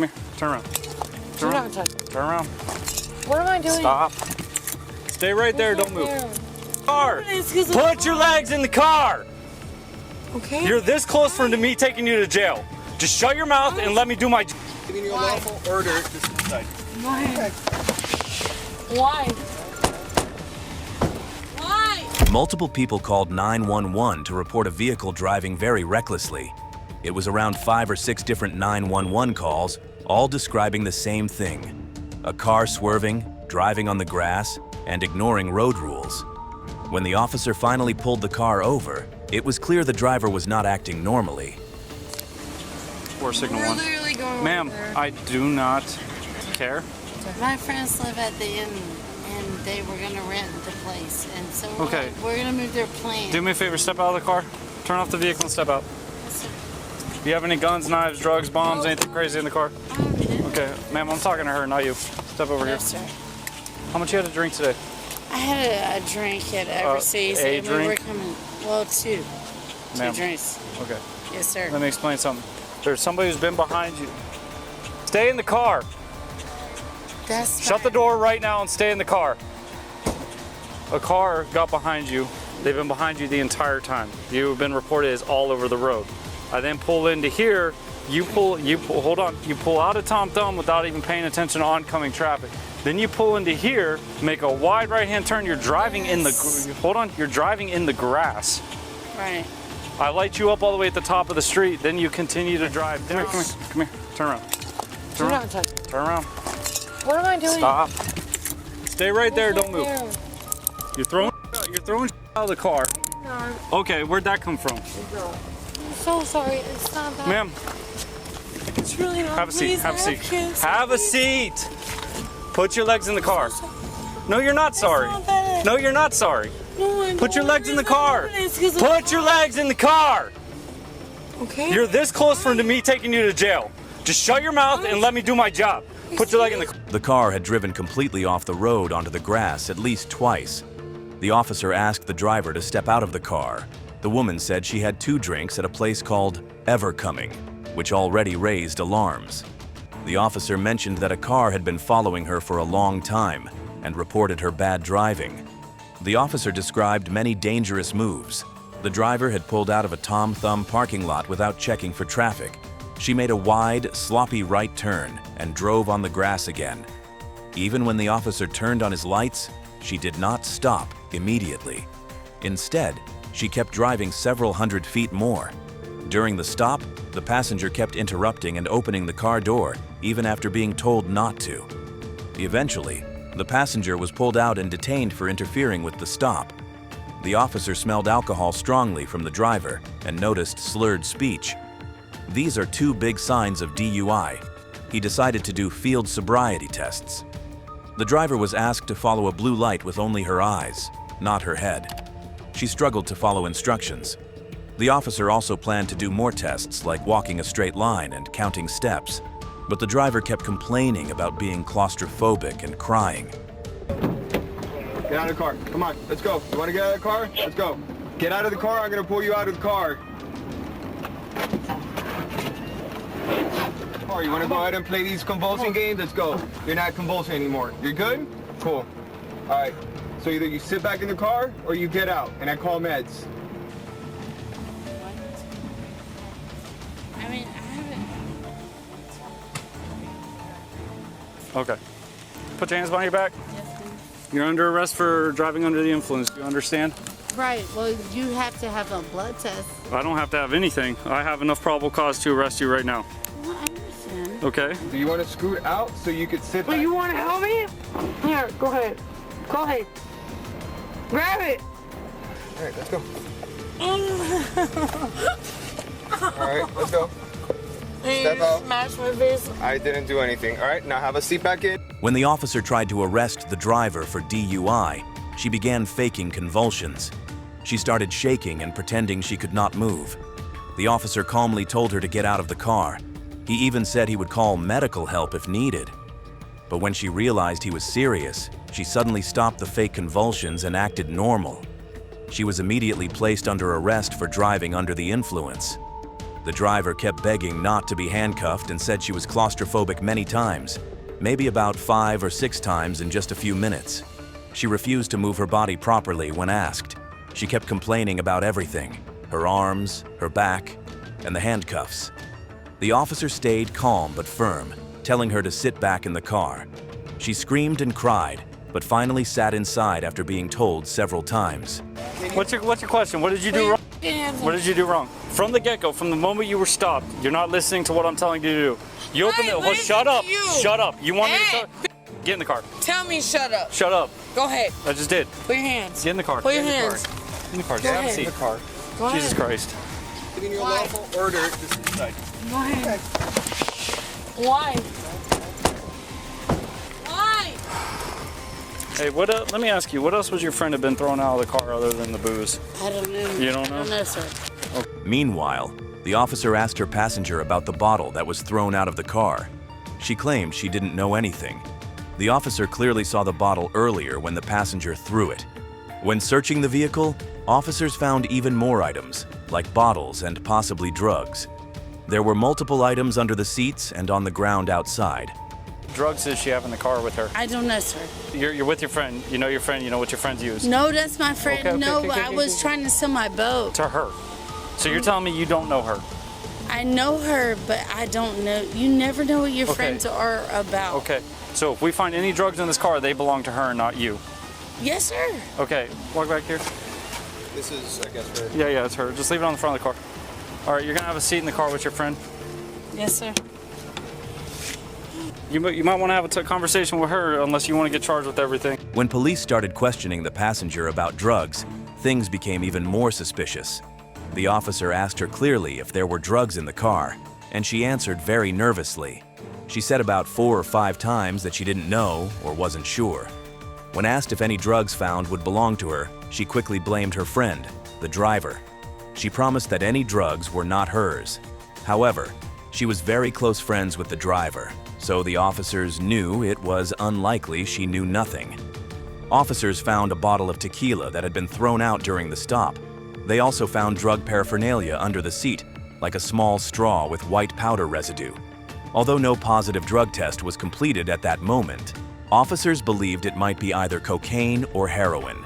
Come here. Turn around. Turn around. Turn around. What am I doing? Stop. Stay right there. Don't move. Car. Put your legs in the car. Okay. You're this close to me taking you to jail. Just shut your mouth and let me do my. Giving you a lawful order to suicide. Why? Why? Why? Multiple people called 911 to report a vehicle driving very recklessly. It was around 5 or 6 different 911 calls, all describing the same thing. A car swerving, driving on the grass, and ignoring road rules. When the officer finally pulled the car over, it was clear the driver was not acting normally. Or signal We're one. literally going Ma'am, over there. I do not care. My friends live at the inn, and they were gonna rent the place, and so Okay. we're gonna move their plan. Do me a favor, step out of the car. Turn off the vehicle and step out. Yes, sir. Do you have any guns, knives, drugs, bombs, No. anything crazy in the car? Okay, ma'am, I'm talking to her, not you. Step over No, here. sir. How much you had to drink today? I had a drink at overseas, a and we were drink? coming. Well, two Ma'am. drinks. Okay, Yes, sir. let me explain something. There's somebody who's been behind you. Stay in the car. That's Shut the fine. door right now and stay in the car. A car got behind you. They've been behind you the entire time. You've been reported as all over the road. I then pull into here. You pull, hold on. You pull out of Tom Thumb without even paying attention to oncoming traffic. Then you pull into here, make a wide right-hand turn. You're driving in the, hold on. You're driving in the grass. Right. I light you up all the way at the top of the street. Then you continue to drive. Come here, come here, come here. Turn around. Turn around. Turn around. What am I doing? Stop. Stay right there. Don't move. There. You're throwing out of the car. No, Okay, where'd that come from? I'm so sorry. It's not that. Ma'am, It's really not. have a seat. Please, Have a I seat. kids. Have a seat. Put your legs in the car. No, you're not sorry. not bad. No, you're not sorry. No, I Put your don't. legs in the car. It's 'cause of- Put your legs in the car. Okay. You're this close to me taking you to jail. Just shut your mouth and let me do my job. Put your leg in the car. The car had driven completely off the road onto the grass at least twice. The officer asked the driver to step out of the car. The woman said she had 2 drinks at a place called Evercoming, which already raised alarms. The officer mentioned that a car had been following her for a long time and reported her bad driving. The officer described many dangerous moves. The driver had pulled out of a Tom Thumb parking lot without checking for traffic. She made a wide, sloppy right turn and drove on the grass again. Even when the officer turned on his lights, she did not stop immediately. Instead, she kept driving several hundred feet more. During the stop, the passenger kept interrupting and opening the car door, even after being told not to. Eventually, the passenger was pulled out and detained for interfering with the stop. The officer smelled alcohol strongly from the driver and noticed slurred speech. These are 2 big signs of DUI. He decided to do field sobriety tests. The driver was asked to follow a blue light with only her eyes, not her head. She struggled to follow instructions. The officer also planned to do more tests like walking a straight line and counting steps, but the driver kept complaining about being claustrophobic and crying. Get out of the car. Come on, let's go. You want to get out of the car? Let's go. Get out of the car. I'm going to pull you out of the car. Or you want to go ahead and play these convulsing games? Let's go. You're not convulsing anymore. You're good? Cool. All right. So either you sit back in the car or you get out and I call meds. I mean, I haven't. Okay. Put your hands behind your back. Yes, ma'am. You're under arrest for driving under the influence. Do you understand? Right. Well, you have to have a blood test. I don't have to have anything. I have enough probable cause to arrest you right now. Well, I understand. Okay? Do you want to scoot out so you could sit back? But you want to help me? Here, go ahead. Go ahead. Grab it. All right, let's go. All right, let's go. Step out. Smash my face. I didn't do anything. All right, now have a seat back in. When the officer tried to arrest the driver for DUI, she began faking convulsions. She started shaking and pretending she could not move. The officer calmly told her to get out of the car. He even said he would call medical help if needed. But when she realized he was serious, she suddenly stopped the fake convulsions and acted normal. She was immediately placed under arrest for driving under the influence. The driver kept begging not to be handcuffed and said she was claustrophobic many times, maybe about 5 or 6 times in just a few minutes. She refused to move her body properly when asked. She kept complaining about everything, her arms, her back, and the handcuffs. The officer stayed calm but firm, telling her to sit back in the car. She screamed and cried, but finally sat inside after being told several times. What's your question? What did you do wrong? What did you do wrong? From the get-go, from the moment you were stopped, you're not listening to what I'm telling you to do. You open the... Well, shut up. Shut up. You want me to talk? Get in the car. Tell me shut up. Shut up. Go ahead. I just did. Put your hands. Get in the car. Put your hands. Get in the car. Go Just have a ahead. seat. In the car. Go Jesus ahead. Christ. Getting your lawful order. This inside. Go ahead. Why? Why? Hey, let me ask you, what else would your friend have been throwing out of the car other than the booze? I don't know. You don't know? I don't know, sir. Meanwhile, the officer asked her passenger about the bottle that was thrown out of the car. She claimed she didn't know anything. The officer clearly saw the bottle earlier when the passenger threw it. When searching the vehicle, officers found even more items, like bottles and possibly drugs. There were multiple items under the seats and on the ground outside. Drugs did she have in the car with her? I don't know, sir. You're with your friend. You know your friend. You know what your friends use. No, that's my friend. Okay, No, okay, I was trying to sell my boat. To her. So you're telling me you don't know her? I know her, but I don't know. You never know what your Okay. friends are about. Okay. So if we find any drugs in this car, they belong to her and not you. Yes, sir. Okay. Walk back here. This is, I guess, her. Yeah, it's her. Just leave it on the front of the car. All right, you're gonna have a seat in the car with your friend. Yes, sir. You might want to have a conversation with her unless you want to get charged with everything. When police started questioning the passenger about drugs, things became even more suspicious. The officer asked her clearly if there were drugs in the car, and she answered very nervously. She said about 4 or 5 times that she didn't know or wasn't sure. When asked if any drugs found would belong to her, she quickly blamed her friend, the driver. She promised that any drugs were not hers. However, she was very close friends with the driver, so the officers knew it was unlikely she knew nothing. Officers found a bottle of tequila that had been thrown out during the stop. They also found drug paraphernalia under the seat, like a small straw with white powder residue. Although no positive drug test was completed at that moment, officers believed it might be either cocaine or heroin.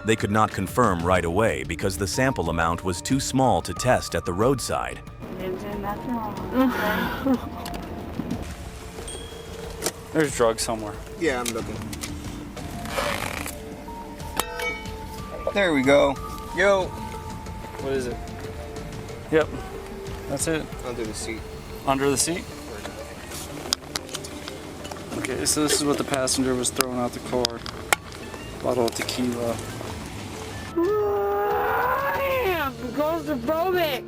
They could not confirm right away because the sample amount was too small to test at the roadside. There's drugs somewhere. Yeah, I'm looking. There we go. Yo. What is it? Yep. That's it. Under the seat. Under the seat? Okay, so this is what the passenger was throwing out the car. Bottle of tequila. Damn, claustrophobic.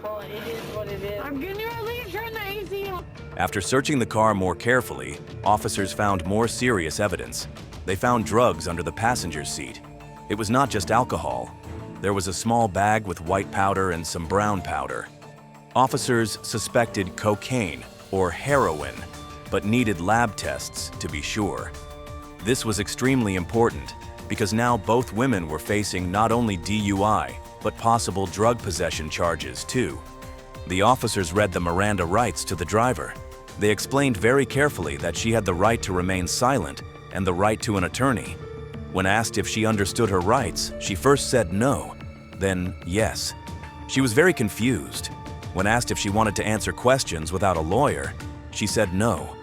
Well, it is what it is. I'm gonna at least turn the AC on. After searching the car more carefully, officers found more serious evidence. They found drugs under the passenger's seat. It was not just alcohol. There was a small bag with white powder and some brown powder. Officers suspected cocaine or heroin, but needed lab tests to be sure. This was extremely important because now both women were facing not only DUI, but possible drug possession charges too. The officers read the Miranda rights to the driver. They explained very carefully that she had the right to remain silent and the right to an attorney. When asked if she understood her rights, she first said no, then yes. She was very confused. When asked if she wanted to answer questions without a lawyer, she said no.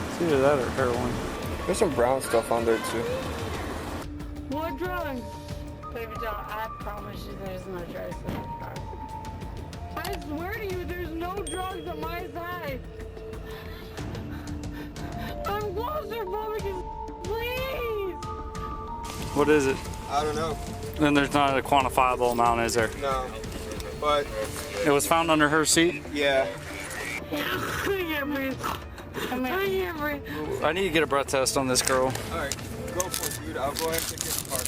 It's either that or heroin. There's some brown stuff on there too. What drugs? Baby doll, I promise you there's no drugs in the car. I swear to you, there's no drugs on my side. I'm claustrophobic as please. What is it? I don't know. Then there's not a quantifiable amount, is there? No. But, It was found under her seat? yeah. I can't breathe. I can't breathe. I need to get a breath test on this girl. Alright, go for it, dude. I'll go ahead and take it apart.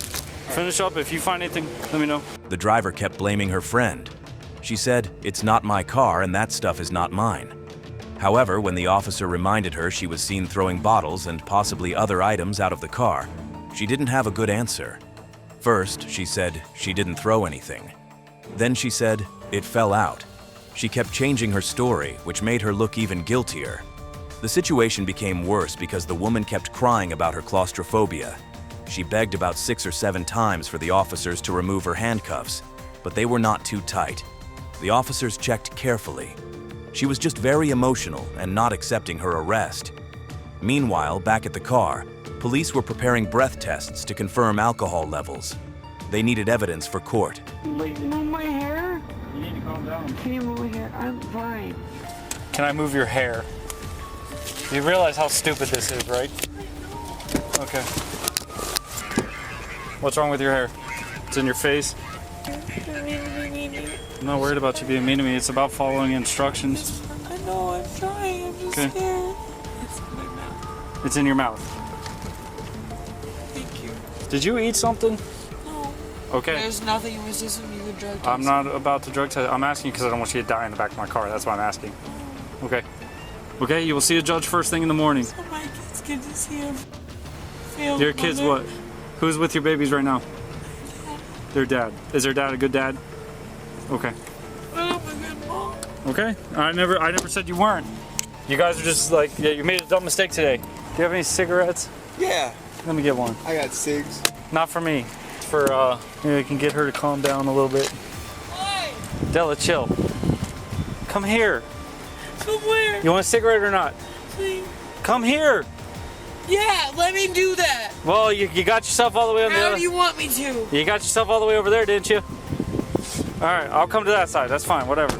Finish up. If you find anything, let me know. The driver kept blaming her friend. She said, "It's not my car and that stuff is not mine." However, when the officer reminded her she was seen throwing bottles and possibly other items out of the car, she didn't have a good answer. First, she said she didn't throw anything. Then she said it fell out. She kept changing her story, which made her look even guiltier. The situation became worse because the woman kept crying about her claustrophobia. She begged about 6 or 7 times for the officers to remove her handcuffs, but they were not too tight. The officers checked carefully. She was just very emotional and not accepting her arrest. Meanwhile, back at the car, police were preparing breath tests to confirm alcohol levels. They needed evidence for court. Like, move my hair? You need to calm down. Can you move my hair? I'm fine. Can I move your hair? You realize how stupid this is, right? Okay. What's wrong with your hair? It's in your face? I'm not worried about you being mean to me. It's about following instructions. I know, I'm trying. I'm just Okay. scared. It's in my mouth. It's in your mouth. Thank you. Did you eat something? No. Okay. There's nothing. It was just when you were drug testing. I'm not about to drug test. I'm asking because I don't want you to die in the back of my car. That's why I'm asking. Okay. Okay, you will see a judge first thing in the morning. So my kids get to see him. Failed Your kids mother. what? Who's with your babies right now? Their dad. Is their dad a good dad? Okay. I'm a good mom. Okay. I never said you weren't. You guys are just like, yeah, you made a dumb mistake today. Do you have any cigarettes? Yeah, Let me get one. I got 6. Not for me. It's for maybe I can get her to calm down a little bit. Why? Della, chill. Come here. From where? You want a cigarette or not? Please. Come here. Yeah, let me do that. Well, you got yourself all the way on the How other. do you want me to? You got yourself all the way over there, didn't you? All right, I'll come to that side. That's fine. Whatever.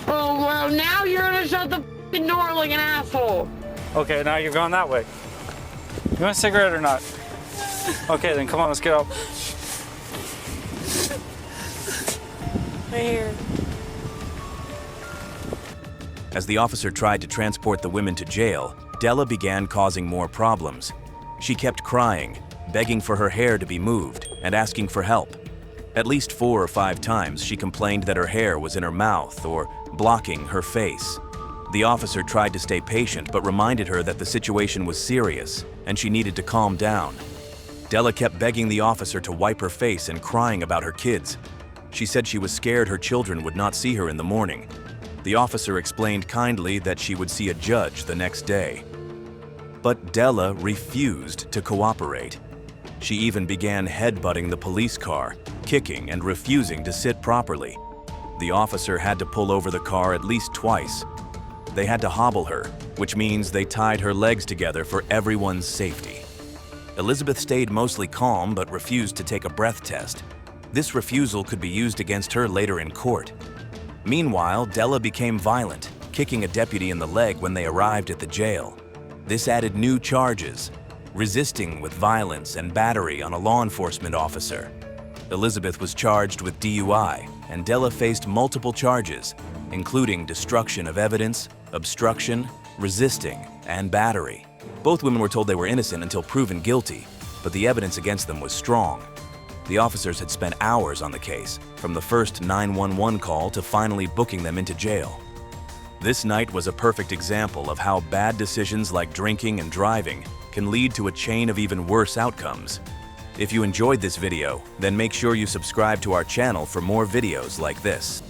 Oh, well, now you're gonna shut the f***ing door like an asshole. Okay, now you're going that way. You want a cigarette or not? Okay, then come on. Let's get up. My hair. As the officer tried to transport the women to jail, Della began causing more problems. She kept crying, begging for her hair to be moved, and asking for help. At least 4 or 5 times she complained that her hair was in her mouth or blocking her face. The officer tried to stay patient but reminded her that the situation was serious and she needed to calm down. Della kept begging the officer to wipe her face and crying about her kids. She said she was scared her children would not see her in the morning. The officer explained kindly that she would see a judge the next day. But Della refused to cooperate. She even began headbutting the police car, kicking and refusing to sit properly. The officer had to pull over the car at least twice. They had to hobble her, which means they tied her legs together for everyone's safety. Elizabeth stayed mostly calm but refused to take a breath test. This refusal could be used against her later in court. Meanwhile, Della became violent, kicking a deputy in the leg when they arrived at the jail. This added new charges: resisting with violence and battery on a law enforcement officer. Elizabeth was charged with DUI, and Della faced multiple charges, including destruction of evidence, obstruction, resisting, and battery. Both women were told they were innocent until proven guilty, but the evidence against them was strong. The officers had spent hours on the case, from the first 911 call to finally booking them into jail. This night was a perfect example of how bad decisions like drinking and driving can lead to a chain of even worse outcomes. If you enjoyed this video, then make sure you subscribe to our channel for more videos like this.